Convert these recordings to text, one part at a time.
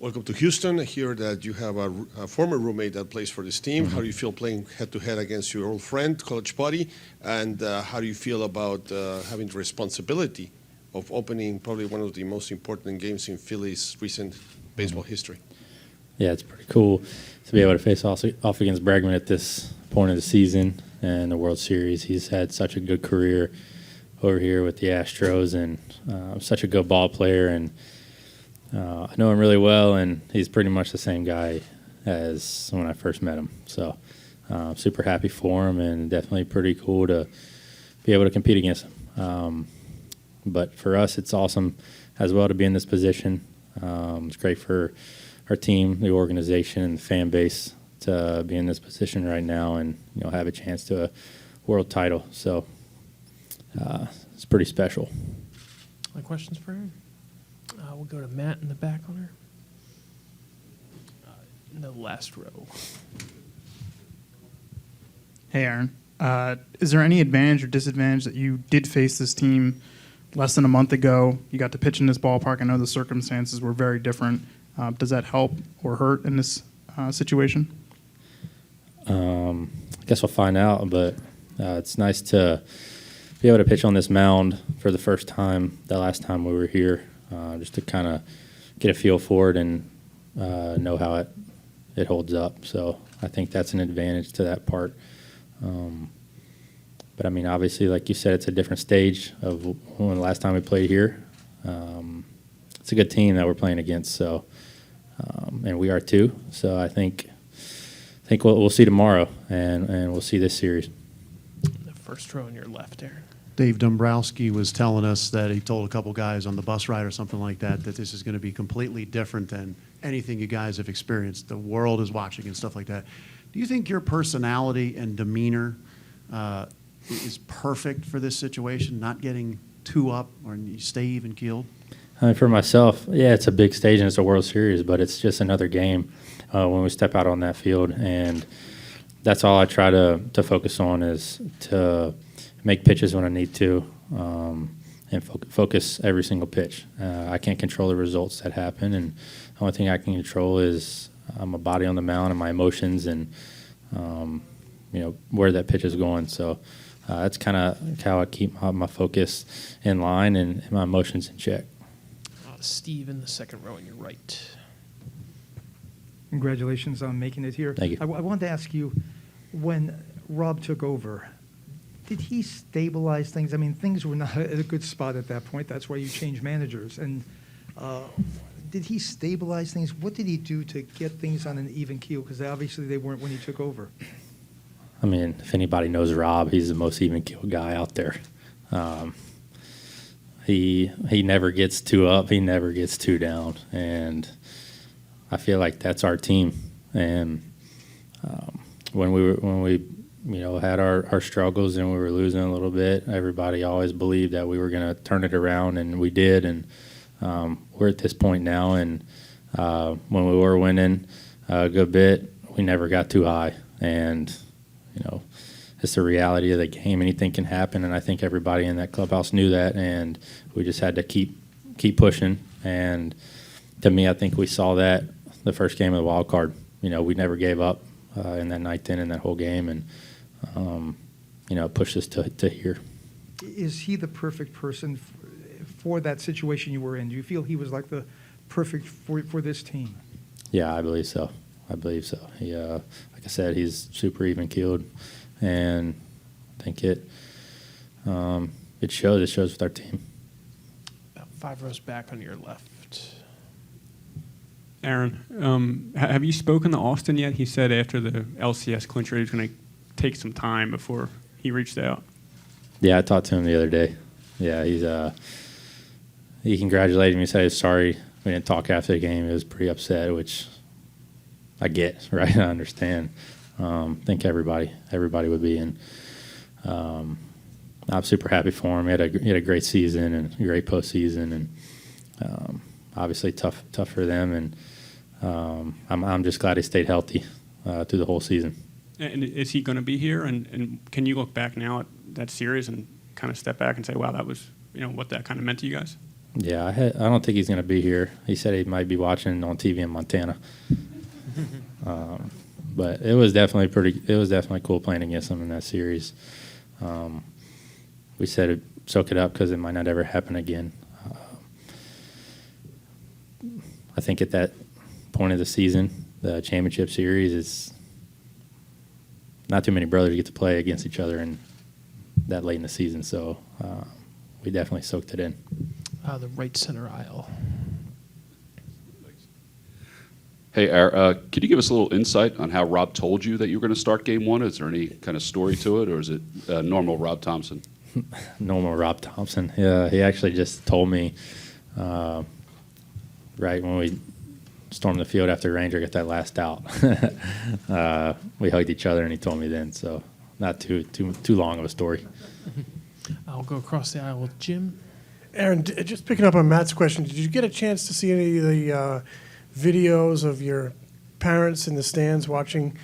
Welcome to Houston. I hear that you have a former roommate that plays for this team. Mm-hmm. How do you feel playing head-to-head against your old friend, college buddy? And how do you feel about having the responsibility of opening probably one of the most important games in Phillies' recent baseball history? Yeah, it's pretty cool to be able to face off against Bregman at this point of the season and the World Series. He's had such a good career over here with the Astros and such a good ball player. And I know him really well, and he's pretty much the same guy as when I first met him. So super happy for him, and definitely pretty cool to be able to compete against him. But for us, it's awesome as well to be in this position. It's great for our team, the organization, and the fan base to be in this position right now and have a chance to a world title. So it's pretty special. Any questions for him? We'll go to Matt in the back corner. In the last row. Hey, Aaron. Is there any advantage or disadvantage that you did face this team less than a month ago? You got to pitch in this ballpark. I know the circumstances were very different. Does that help or hurt in this situation? I guess we'll find out, but it's nice to be able to pitch on this mound for the first time, the last time we were here, just to kind of get a feel for it and know how it holds up. So I think that's an advantage to that part. But, I mean, obviously, like you said, it's a different stage of when the last time we played here. It's a good team that we're playing against, so and we are too. So I think we'll see tomorrow, and we'll see this series. The first row on your left, Aaron. Dave Dombrowski was telling us that he told a couple guys on the bus ride or something like that this is going to be completely different than anything you guys have experienced. The world is watching and stuff like that. Do you think your personality and demeanor is perfect for this situation, not getting too up or you stay even keeled? I mean, for myself, yeah, it's a big stage and it's a World Series, but it's just another game when we step out on that field. And that's all I try to focus on is to make pitches when I need to and focus every single pitch. I can't control the results that happen, and the only thing I can control is my body on the mound and my emotions and, where that pitch is going. So that's kind of how I keep my focus in line and my emotions in check. Steve in the second row on your right. Congratulations on making it here. Thank you. I wanted to ask you, when Rob took over, did he stabilize things? I mean, things were not at a good spot at that point. That's why you changed managers. And did he stabilize things? What did he do to get things on an even keel? Because obviously they weren't when he took over. I mean, if anybody knows Rob, he's the most even-keeled guy out there. He never gets too up. He never gets too down. And I feel like that's our team. And when we had our struggles and we were losing a little bit, everybody always believed that we were going to turn it around, and we did. And we're at this point now. And when we were winning a good bit, we never got too high. And it's the reality of the game. Anything can happen, and I think everybody in that clubhouse knew that, and we just had to keep pushing. And to me, I think we saw that the first game of the wild card. We never gave up in that ninth inning, that whole game, and it pushed us to here. Is he the perfect person for that situation you were in? Do you feel he was like the perfect for this team? Yeah, I believe so. He, like I said, he's super even-keeled. And I think it shows. It shows with our team. About 5 rows back on your left. Aaron, have you spoken to Austin yet? He said after the LCS clincher he was going to take some time before he reached out. Yeah, I talked to him the other day. Yeah, he congratulated me. He said he was sorry we didn't talk after the game. He was pretty upset, which I get, right? I understand. I think everybody would be, and I'm super happy for him. He had a great season and a great postseason, and obviously tough for them. And I'm just glad he stayed healthy through the whole season. And is he going to be here? And can you look back now at that series and kind of step back and say, wow, that was what that kind of meant to you guys? Yeah, I don't think he's going to be here. He said he might be watching on TV in Montana. But it was definitely cool playing against him in that series. We said soak it up because it might not ever happen again. I think at that point of the season, the championship series, is not too many brothers get to play against each other in that late in the season. So we definitely soaked it in. The right center aisle. Hey, could you give us a little insight on how Rob told you that you were going to start Game 1? Is there any kind of story to it, or is it normal Rob Thompson? Normal Rob Thompson. Yeah, he actually just told me right when we stormed the field after Ranger got that last out. We hugged each other, and he told me then. So not too long of a story. I'll go across the aisle with Jim. Aaron, just picking up on Matt's question, did you get a chance to see any of the videos of your parents in the stands watching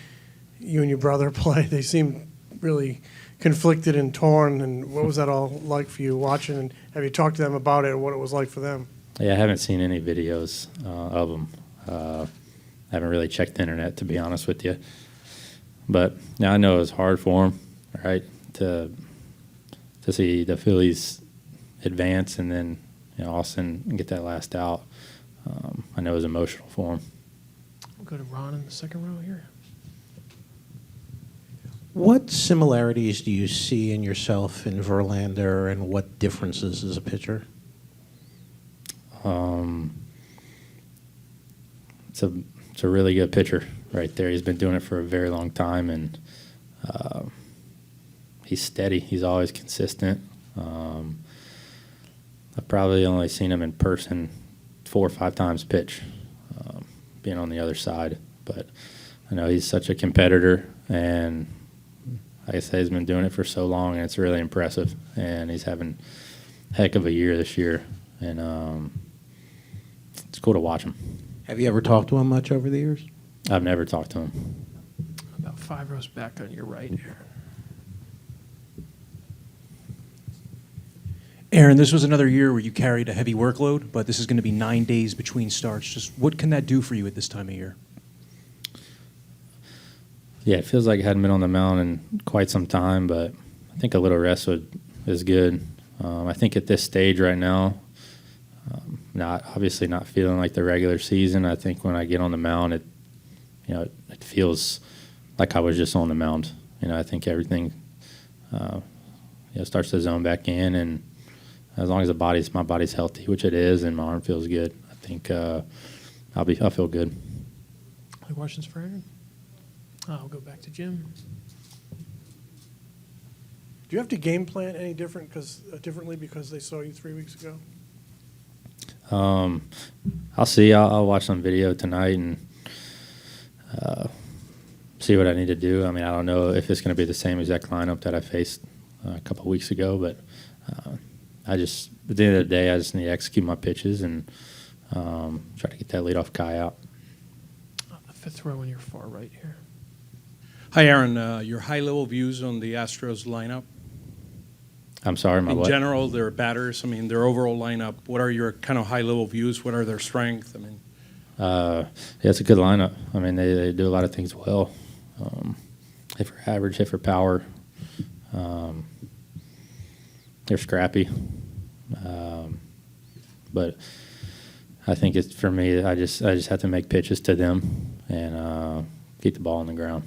you and your brother play? They seem really conflicted and torn. And what was that all like for you watching? And have you talked to them about it and what it was like for them? Yeah, I haven't seen any videos of them. I haven't really checked the internet, to be honest with you. But yeah, I know it was hard for them, right, to see the Phillies advance and then Austin get that last out. I know it was emotional for him. We'll go to Ron in the second row here. What similarities do you see in yourself in Verlander, and what differences as a pitcher? It's a really good pitcher right there. He's been doing it for a very long time, and he's steady. He's always consistent. I've probably only seen him in person 4 or 5 times pitch, being on the other side. But I know he's such a competitor, and like I said, he's been doing it for so long, and it's really impressive. And he's having a heck of a year this year, and it's cool to watch him. Have you ever talked to him much over the years? I've never talked to him. About 5 rows back on your right here. Aaron, this was another year where you carried a heavy workload, but this is going to be 9 days between starts. Just what can that do for you at this time of year? Yeah, it feels like I hadn't been on the mound in quite some time, but I think a little rest is good. I think at this stage right now, obviously not feeling like the regular season. I think when I get on the mound, it feels like I was just on the mound. I think everything starts to zone back in, and as long as my body's healthy, which it is, and my arm feels good, I think I'll feel good. Other questions for Aaron? I'll go back to Jim. Do you have to game plan any differently because they saw you 3 weeks ago? I'll see. I'll watch some video tonight and see what I need to do. I mean, I don't know if it's going to be the same exact lineup that I faced a couple of weeks ago, but at the end of the day, I just need to execute my pitches and try to get that leadoff guy out. The 5th row on your far right here. Hi, Aaron. Your high-level views on the Astros lineup? I'm sorry, my In what? general, their batters, their overall lineup, what are your kind of high-level views? What are their strengths? Yeah, it's a good lineup. I mean, they do a lot of things well. Hit for average, hit for power. They're scrappy. But I think it's for me. I just have to make pitches to them and keep the ball on the ground.